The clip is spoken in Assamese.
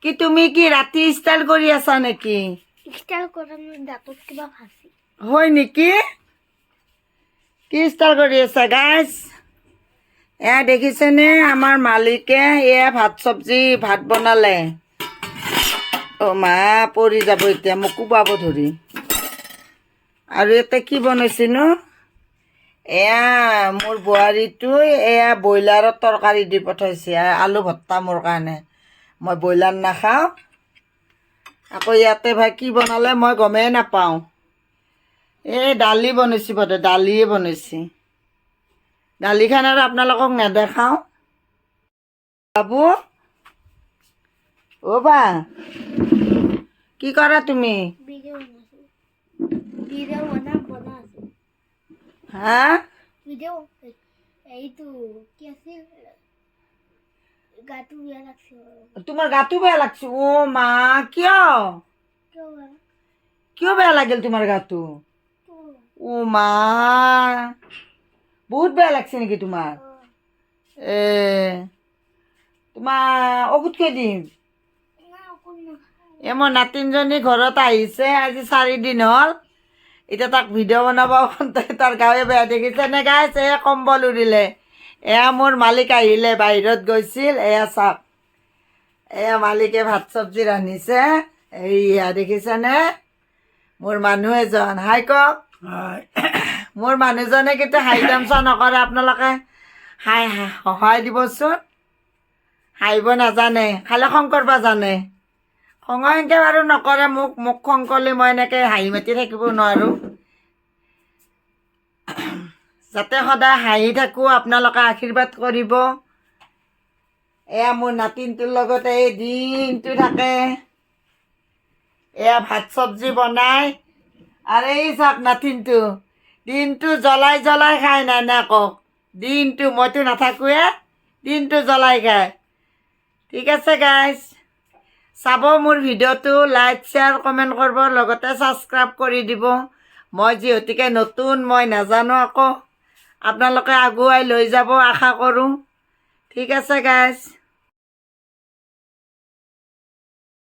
কি তুমি কি ৰাতি ষ্টাইল কৰি আছা নেকি? ষ্টাইল কৰা নাই, দাঁতত কিবা ফাঁচি। হয় নেকি? কি ষ্টাইল কৰি আছা গাইজ? এয়া দেখিছেনে আমাৰ মালিকে এয়া ভাত বনালে। অ' মা পৰি যাব এতিয়া, মোক কোবাব ধৰি। আৰু ইয়াতে কি বনাইছিনো? এয়া মোৰ বোৱাৰীটো এয়া ব্ৰইলাৰৰ তৰকাৰী দি পঠাইছে, আলু ভৰ্তা মোৰ কাৰণে। মই ব্ৰইলাৰ নাখাওঁ। আকৌ ইয়াতে ভাই কি বনালে মই গমেই নাপাওঁ। এই দালি বনাইছে বোধে, দালিয়ে বনাইছে। দালিখন আৰু আপোনালোকক নেদেখাওঁ। বাবু অ' বা কি কৰা তুমি? ভিডিঅ' বনাইছোঁ। ভিডিঅ' বনাই আছোঁ। হা? ভিডিঅ' এইটো কি আছিল? গাটো বেয়া লাগছে। তোমাৰ গাটো বেয়া লাগছে? অ' মা কিয়? কিয় বা? কিয় বেয়া লাগিল তোমাৰ গাটো? অ' মা বহুত বেয়া লাগছে নেকি তোমাৰ? এ তোমাৰ ঔষধ খাই দিম। এই মোৰ নাতিনজনী ঘৰত আহিছে, আজি 4 দিন হ'ল। এতিয়া তাক ভিডিঅ' বনাব তাৰ গাৱে বেয়া দেখিছে নে গাইছ? এয়া কম্বল উৰিলে। এয়া মোৰ মালিক আহিলে, বাহিৰত গৈছিল। এয়া চাওক, এয়া মালিকে ভাত চব্জি ৰান্ধিছে। এইয়া দেখিছেনে? মোৰ মানুহ এজন, হাই কওক। মোৰ মানুহজনে কিন্তু হাই তামচা নকৰে, আপোনালোকে সহায় দিবচোন। হাঁহিব নাজানে, খালি খং কৰিব জানে। খঙৰ এনেকৈ বাৰু নকৰে, মোক খং কৰিলে মই এনেকৈ হাঁহি মাতি থাকিব নোৱাৰোঁ। যাতে সদায় হাঁহি থাকোঁ, আপোনালোকে আশীৰ্বাদ কৰিব। এয়া মোৰ নাতিনটোৰ লগতে এই দিনটো থাকে। এয়া ভাত চব্জি বনাই, আৰু এই চাওক নাতিনটো দিনটো জ্বলাই জ্বলাই খায় নাইনাকক। দিনটো মইতো নাথাকোঁৱে, দিনটো জ্বলাই খায়। ঠিক আছে গাইজ, চাব মোৰ ভিডিঅ'টো, লাইক শ্বেয়াৰ কমেণ্ট কৰিব, লগতে ছাবস্ক্ৰাইব কৰি দিব। মই যিহেতুকে নতুন, মই নাজানো আকৌ, আপোনালোকে আগুৱাই লৈ যাব আশা কৰোঁ। ঠিক আছে গাইজ।